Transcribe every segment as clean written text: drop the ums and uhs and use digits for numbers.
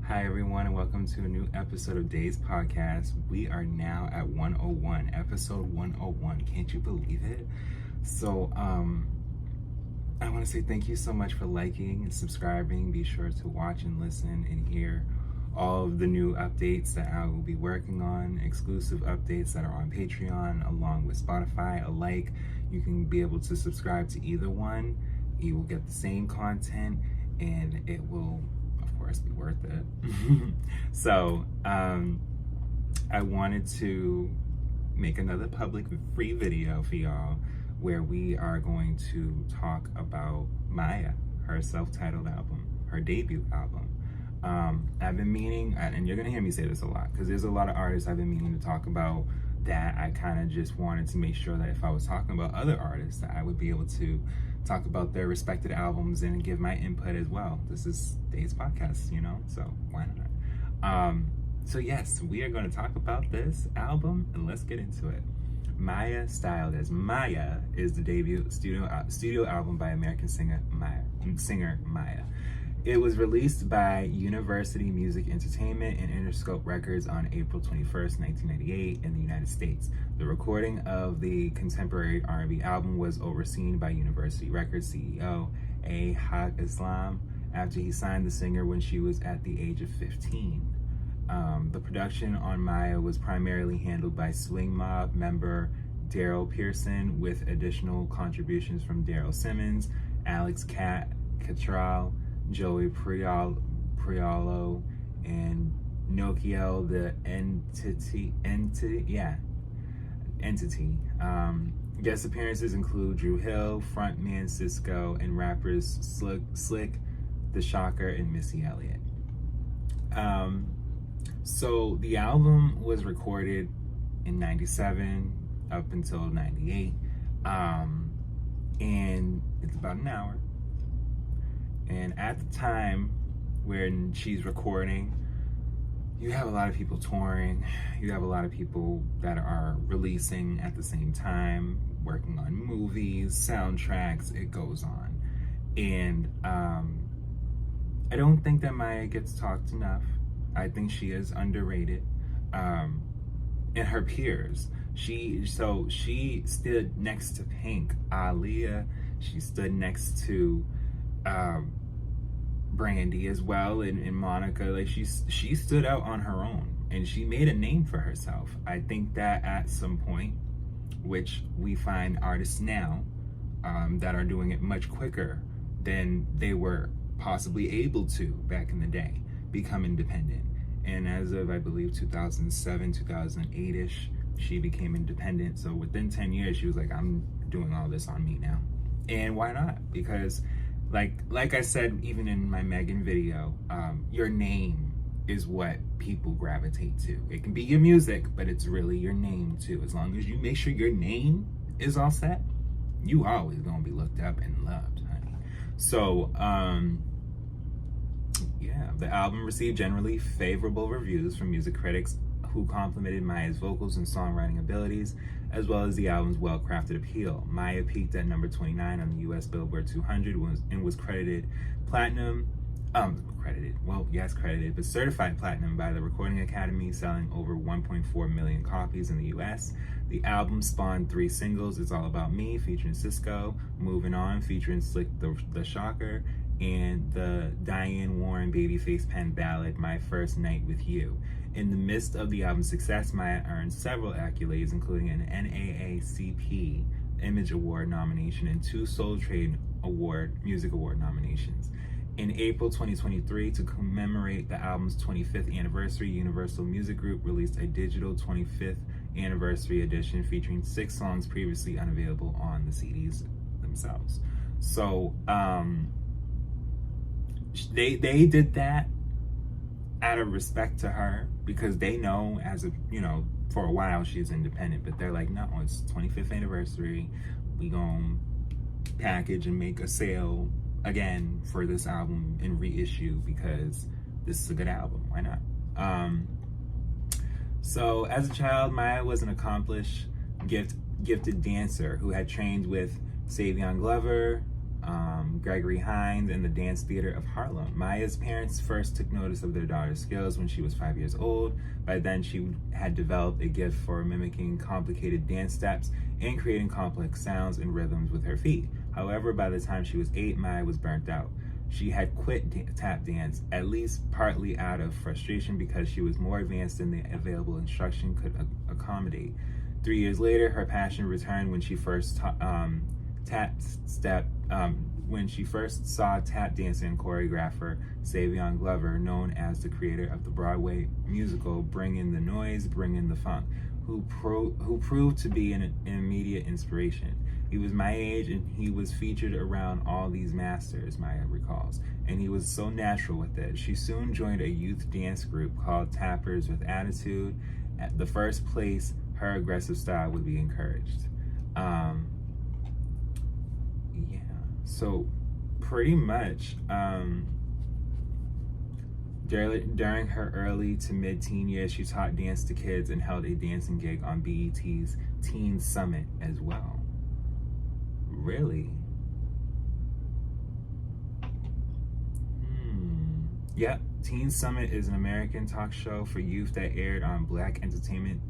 Hi everyone, and welcome to a new episode of Day's Podcast. We are now at 101, episode 101. Can't you believe it? So, I want to say thank you so much for liking and subscribing. Be sure to watch and listen and hear all of the new updates that I will be working on, exclusive updates that are on Patreon, along with Spotify alike. You can be able to subscribe to either one. You will get the same content, and it will be worth it. So I wanted to make another public free video for y'all where we are going to talk about Mya, her self-titled album, her debut album. I've been meaning, and you're gonna hear me say this a lot because there's a lot of artists I've been meaning to talk about that I kind of just wanted to make sure that if I was talking about other artists that I would be able to talk about their respected albums and give my input as well. This is Day's Podcast, so why not? So yes, we are going to talk about this album and let's get into it. Mya, styled as Mya, is the debut studio album by American singer Mya. It was released by University Music Entertainment and Interscope Records on April 21st, 1998 in the United States. The recording of the contemporary R&B album was overseen by University Records CEO A. Haq Islam after he signed the singer when she was at the age of 15. The production on Mya was primarily handled by Swing Mob member Daryl Pearson, with additional contributions from Daryl Simmons, Alex Cattrall, Joey Priolo, and Nokiel the Entity. Guest appearances include Drew Hill, frontman Cisco, and rappers Slick, The Shocker, and Missy Elliott. So the album was recorded in 97 up until 98, and it's about an hour. And at the time when she's recording, you have a lot of people touring, you have a lot of people that are releasing at the same time, working on movies, soundtracks, it goes on. And I don't think that Mya gets talked enough. I think she is underrated. And her peers. She stood next to Pink, Aaliyah, she stood next to Brandy as well, and Monica. Like she stood out on her own and she made a name for herself. I think that at some point, which we find artists now that are doing it much quicker than they were possibly able to back in the day, become independent. And as of, I believe, 2007, 2008-ish, she became independent. So within 10 years, she was like, I'm doing all this on me now. And why not? Because like I said, even in my Megan video, your name is what people gravitate to. It can be your music, but it's really your name too. As long as you make sure your name is all set, you always gonna be looked up and loved, honey. So, yeah, the album received generally favorable reviews from music critics who complimented Mya's vocals and songwriting abilities, as well as the album's well-crafted appeal. Mya peaked at number 29 on the US Billboard 200 and was credited platinum, but certified platinum by the Recording Academy, selling over 1.4 million copies in the US. The album spawned 3 singles: It's All About Me, featuring Cisco, Moving On, featuring Slick the Shocker, and the Diane Warren Babyface pen ballad, My First Night With You. In the midst of the album's success, Mya earned several accolades, including an NAACP Image Award nomination and 2 Soul Train Music Award nominations. In April 2023, to commemorate the album's 25th anniversary, Universal Music Group released a digital 25th anniversary edition featuring 6 songs previously unavailable on the CDs themselves. So, they did that out of respect to her, because they know for a while she's independent, but they're like, no, it's 25th anniversary, we gonna package and make a sale again for this album and reissue, because this is a good album, why not? So as a child, Mya was an accomplished gifted dancer who had trained with Savion Glover, Gregory Hines, and the Dance Theater of Harlem. Mya's parents first took notice of their daughter's skills when she was 5 years old. By then, she had developed a gift for mimicking complicated dance steps and creating complex sounds and rhythms with her feet. However, by the time she was 8, Mya was burnt out. She had quit tap dance, at least partly out of frustration because she was more advanced than the available instruction could accommodate. 3 years later, her passion returned when she first when she first saw tap dancer and choreographer Savion Glover, known as the creator of the Broadway musical Bring in the Noise, Bring in the Funk, who proved to be an immediate inspiration. He was my age and he was featured around all these masters, Mya recalls, and he was so natural with it. She soon joined a youth dance group called Tappers with Attitude, at the first place her aggressive style would be encouraged. So pretty much during her early to mid-teen years, she taught dance to kids and held a dancing gig on BET's Teen Summit as well. Really? Yep, Teen Summit is an American talk show for youth that aired on Black Entertainment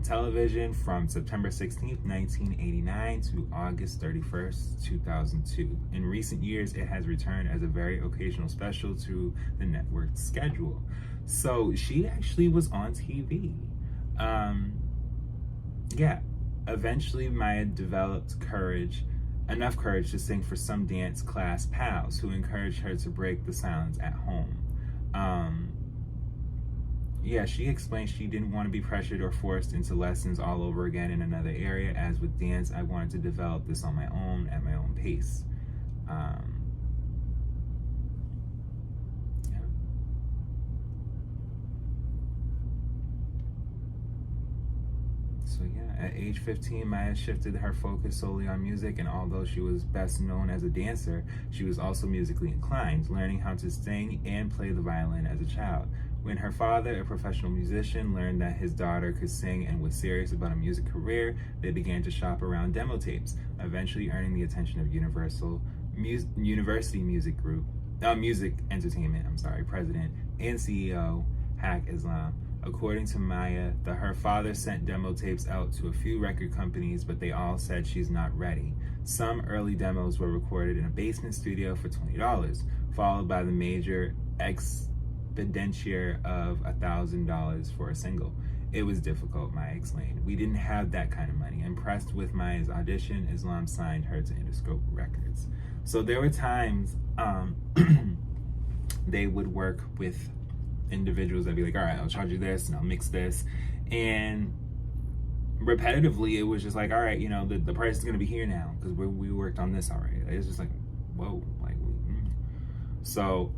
television from September 16th, 1989 to August 31st, 2002. In recent years, it has returned as a very occasional special to the network's schedule. So she actually was on TV. Eventually Mya developed enough courage to sing for some dance class pals who encouraged her to break the silence at home. She explained she didn't want to be pressured or forced into lessons all over again in another area. As with dance, I wanted to develop this on my own, at my own pace. At age 15, Mya shifted her focus solely on music, and although she was best known as a dancer, she was also musically inclined, learning how to sing and play the violin as a child. When her father, a professional musician, learned that his daughter could sing and was serious about a music career, they began to shop around demo tapes, eventually earning the attention of University Music Entertainment, president and CEO Haq Islam. According to Mya, her father sent demo tapes out to a few record companies, but they all said she's not ready. Some early demos were recorded in a basement studio for $20, followed by the major expenditure of $1,000 for a single. It was difficult, Mya explained. We didn't have that kind of money. Impressed with Mya's audition, Islam signed her to Interscope Records. So there were times they would work with individuals that'd be like, all right, I'll charge you this and I'll mix this. And repetitively, it was just like, all right, the price is going to be here now because we worked on this already. It's just like, whoa. So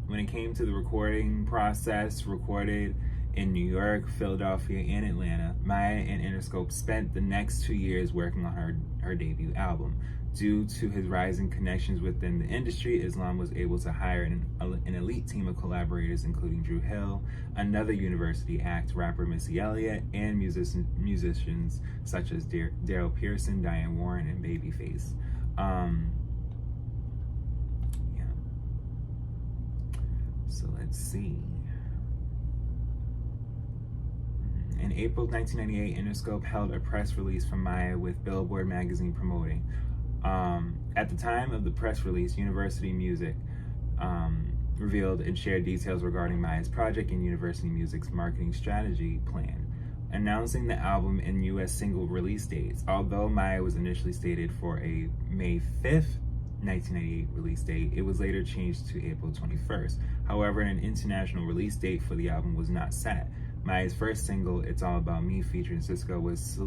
when it came to the recording process, recorded in New York, Philadelphia, and Atlanta, Mya and Interscope spent the next 2 years working on her debut album. Due to his rising connections within the industry, Islam was able to hire an elite team of collaborators, including Drew Hill, another university act, rapper Missy Elliott, and musicians such as Daryl Pearson, Diane Warren, and Babyface. So let's see. In April 1998, Interscope held a press release from Mya with Billboard magazine promoting. At the time of the press release, University Music revealed and shared details regarding Mya's project and University Music's marketing strategy plan, announcing the album and U.S. single release dates. Although Mya was initially stated for a May 5th, 1998 release date, it was later changed to April 21st. However, an international release date for the album was not set. Mya's first single, It's All About Me, featuring Cisco, was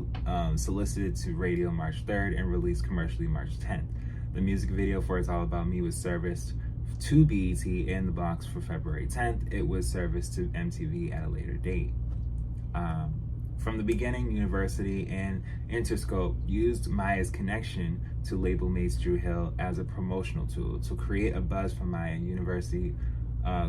solicited to radio March 3rd and released commercially March 10th. The music video for It's All About Me was serviced to BET and the box for February 10th. It was serviced to MTV at a later date. From the beginning, University and Interscope used Mya's connection to label mates Drew Hill as a promotional tool to create a buzz for Mya. University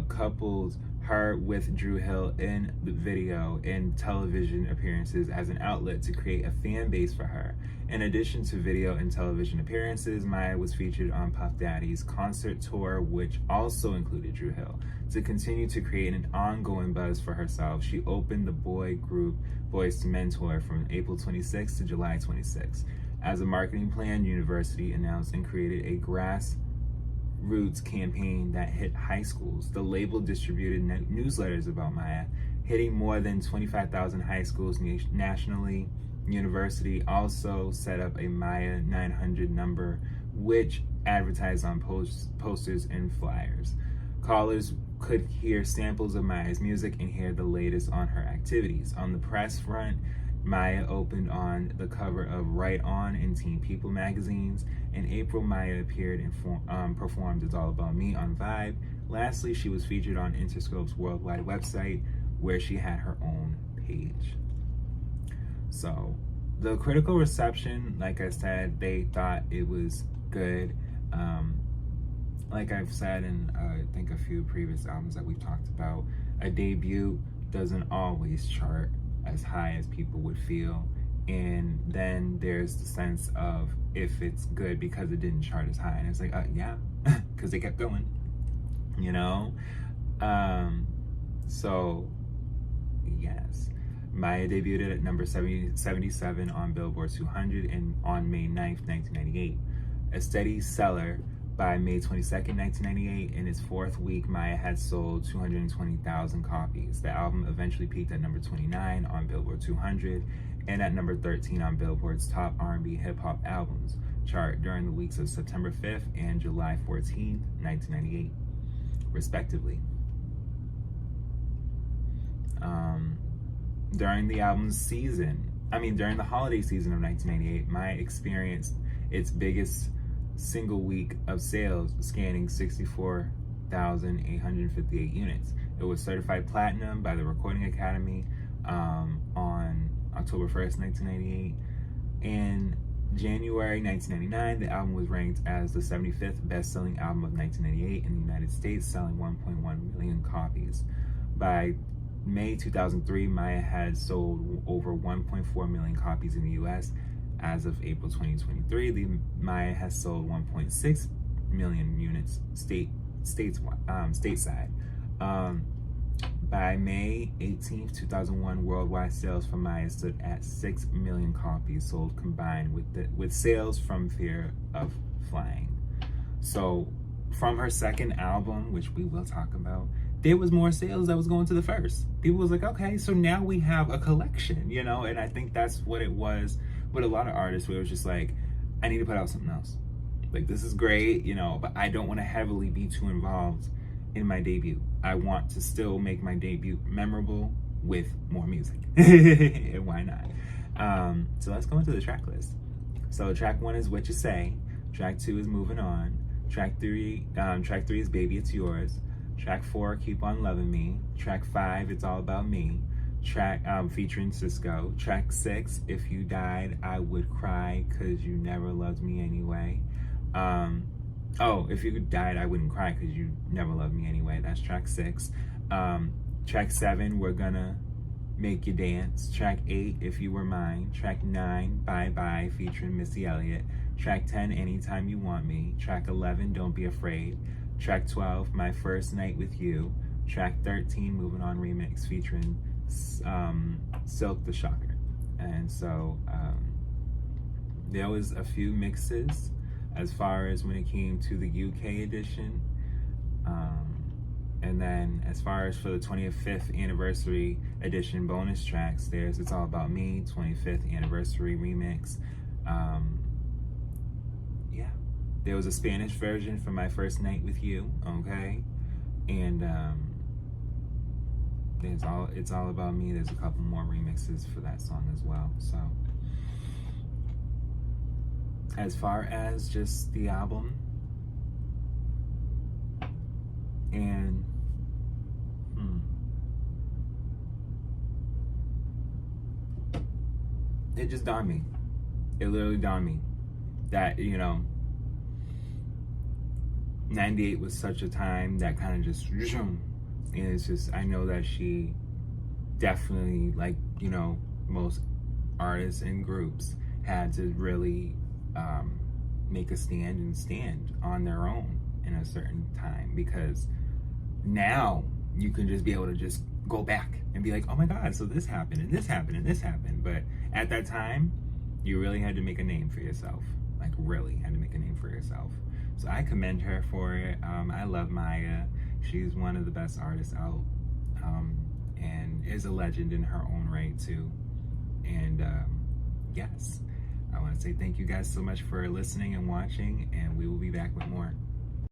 coupled her with Drew Hill in the video and television appearances as an outlet to create a fan base for her. In addition to video and television appearances, Mya was featured on Puff Daddy's concert tour, which also included Drew Hill. To continue to create an ongoing buzz for herself, she opened the boy group Boyz II Men tour from April 26 to July 26. As a marketing plan, University announced and created a grassroots campaign that hit high schools. The label distributed newsletters about Mya, hitting more than 25,000 high schools nationally. University also set up a Mya 900 number, which advertised on posters and flyers. Callers could hear samples of Mya's music and hear the latest on her activities. On the press front, Mya opened on the cover of Right On and Teen People magazines. In April, Mya appeared and performed It's All About Me on Vibe. Lastly, she was featured on Interscope's worldwide website, where she had her own page. So the critical reception, like I said, they thought it was good. Like I've said in I think a few previous albums that we've talked about, a debut doesn't always chart as high as people would feel. And then there's the sense of if it's good because it didn't chart as high. And it's like, yeah, because they kept going, you know? So, yes. Mya debuted at number 77 on Billboard 200 and on May 9th, 1998. A steady seller by May 22nd, 1998. In its fourth week, Mya had sold 220,000 copies. The album eventually peaked at number 29 on Billboard 200 and at number 13 on Billboard's top R&B hip-hop albums chart during the weeks of September 5th and July 14th, 1998, respectively. During the holiday season of 1998, Mya experienced its biggest single week of sales, scanning 64,858 units. It was certified platinum by the Recording Academy on October 1st, 1998. In January 1999, the album was ranked as the 75th best-selling album of 1998 in the United States, selling 1.1 million copies. By May 2003, Mya had sold over 1.4 million copies in the U.S. As of April 2023, Mya has sold 1.6 million units stateside. By May 18th, 2001, worldwide sales for Mya stood at 6 million copies sold, combined with sales from Fear of Flying. So, from her second album, which we will talk about, there was more sales that was going to the first. People was like, okay, so now we have a collection, you know? And I think that's what it was with a lot of artists, where it was just like, I need to put out something else. Like, this is great, you know, but I don't want to heavily be too involved in my debut. I want to still make my debut memorable with more music. And why not? So let's go into the track list. So track 1 is What You Say. Track 2 is Moving On. Track 3 is Baby It's Yours. Track 4, Keep On Loving Me. Track 5, It's All About Me. Track featuring Cisco. Track 6, If You Died, I Would Cry, Cause You Never Loved Me Anyway. If You Died, I Wouldn't Cry, Cause You Never Loved Me Anyway. That's track 6. Track 7, We're Gonna Make You Dance. Track 8, If You Were Mine. Track 9, Bye Bye, featuring Missy Elliott. Track 10, Anytime You Want Me. Track 11, Don't Be Afraid. Track 12, My First Night With You. Track 13, Moving On Remix, featuring Silk the Shocker. And so there was a few mixes as far as when it came to the UK edition. And then as far as for the 25th anniversary edition bonus tracks, there's It's All About Me, 25th anniversary remix. Yeah, there was a Spanish version for My First Night With You, okay? And It's All About Me. There's a couple more remixes for that song as well. So as far as just the album, and it just dawned me. It literally dawned me that, you know, 98 was such a time that kind of just, and it's just, I know that she definitely, like, you know, most artists and groups had to really make a stand on their own in a certain time, because now you can just be able to just go back and be like, oh my God, so this happened and this happened and this happened. But at that time, you really had to make a name for yourself. Like, really had to make a name for yourself. So I commend her for it. I love Mya. She's one of the best artists out, and is a legend in her own right too. And yes, I want to say thank you guys so much for listening and watching, and we will be back with more.